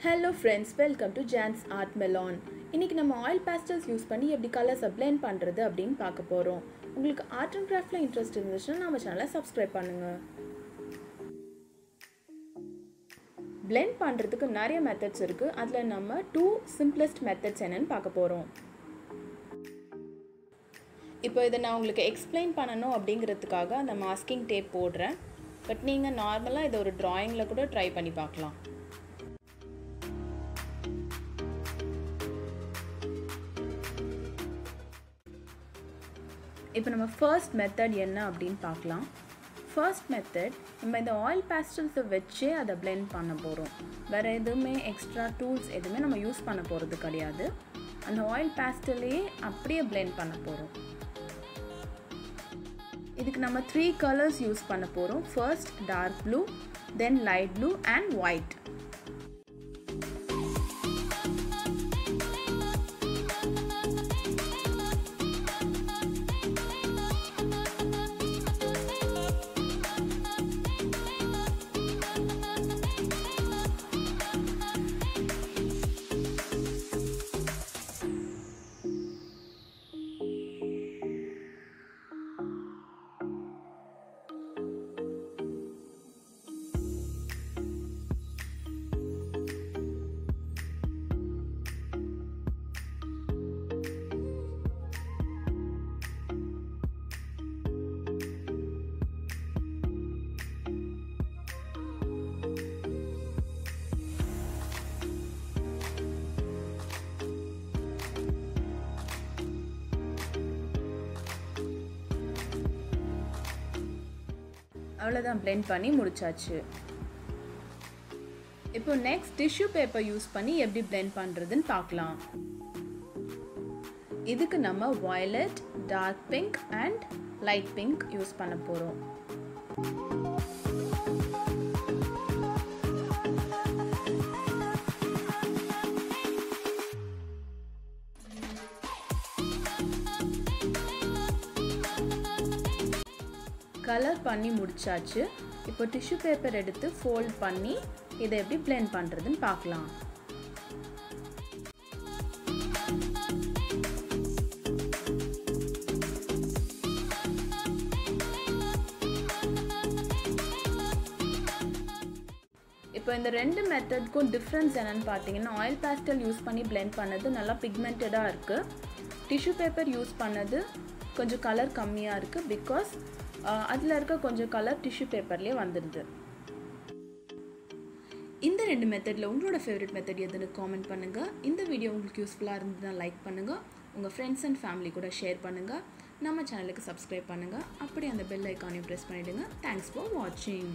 Hello friends, welcome to Jan's Art Melon. இன்னைக்கு நம்ம oil pastels use பண்ணி எப்படி கலர்ஸ் blend பண்றது அப்படினு பார்க்க போறோம். உங்களுக்கு art and craftல இன்ட்ரஸ்ட் இருந்துச்சுனா நம்ம சேனலை subscribe பண்ணுங்க. blend பண்றதுக்கு நிறைய மெத்தட்ஸ் இருக்கு. அதுல நம்ம 2 simplest methods என்னன்னு பார்க்க போறோம். இப்போ இத நான் உங்களுக்கு எக்ஸ்பிளைன் பண்ணனும் அப்படிங்கிறதுக்காக அந்த masking tape போடுறேன். பட் நீங்க நார்மலா இத ஒரு drawingல கூட ட்ரை பண்ணி பார்க்கலாம். இப்போ நம்ம ஃபர்ஸ்ட் மெத்தட் என்ன அப்படினு பார்க்கலாம். ஃபர்ஸ்ட் மெத்தட் நம்ம இந்த oil pastels வெச்சே அத blend பண்ண போறோம். வேற எதுமே எக்ஸ்ட்ரா டூல்ஸ் எதுமே நம்ம யூஸ் பண்ண போறது கிடையாது. அந்த oil pastel-ஏ அப்படியே blend பண்ண போறோம். இதுக்கு நம்ம 3 colors யூஸ் பண்ண போறோம். First dark blue, then light blue and white. அவ்வளவுதான் blend பண்ணி முடிச்சாச்சு. இப்போ next tissue paper யூஸ் பண்ணி எப்படி blend பண்றதுன்னு பார்க்கலாம். இதுக்கு நம்ம violet, dark pink and light pink use பண்ண போறோம். கலர் பண்ணி முடிச்சாச்சு. இப்போ டிஷ்யூ பேப்பர் எடுத்து ஃபோல்ட் பண்ணி இதை எப்படி blend பண்றதுன்னு பார்க்கலாம். இப்போ இந்த ரெண்டு மெத்தட்க்கும் டிஃபரன்ஸ் என்னன்னு பார்த்தீங்கன்னா oil pastel யூஸ் பண்ணி blend பண்ணது நல்லா பிக்மெண்டடா இருக்கு. டிஷ்யூ பேப்பர் யூஸ் பண்ணது கொஞ்சம் கலர் கம்மியா இருக்கு because அதுல இருக்க கொஞ்சம் கலர் டிஷ்யூ பேப்பர்லயே வந்துருது. இந்த ரெண்டு மெத்தட்ல உங்களோட ஃபேவரட் மெத்தட் எதுன்னு காமெண்ட் பண்ணுங்க. இந்த வீடியோ உங்களுக்கு யூஸ்ஃபுல்லா இருந்ததுனா லைக் பண்ணுங்க. உங்க ஃப்ரெண்ட்ஸ் அண்ட் ஃபேமிலி கூட ஷேர் பண்ணுங்க. நம்ம சேனலுக்கு சப்ஸ்கிரைப் பண்ணுங்க. அப்படியே அந்த பெல் ஐகானையும் பிரஸ் பண்ணிடுங்க. Thanks for watching.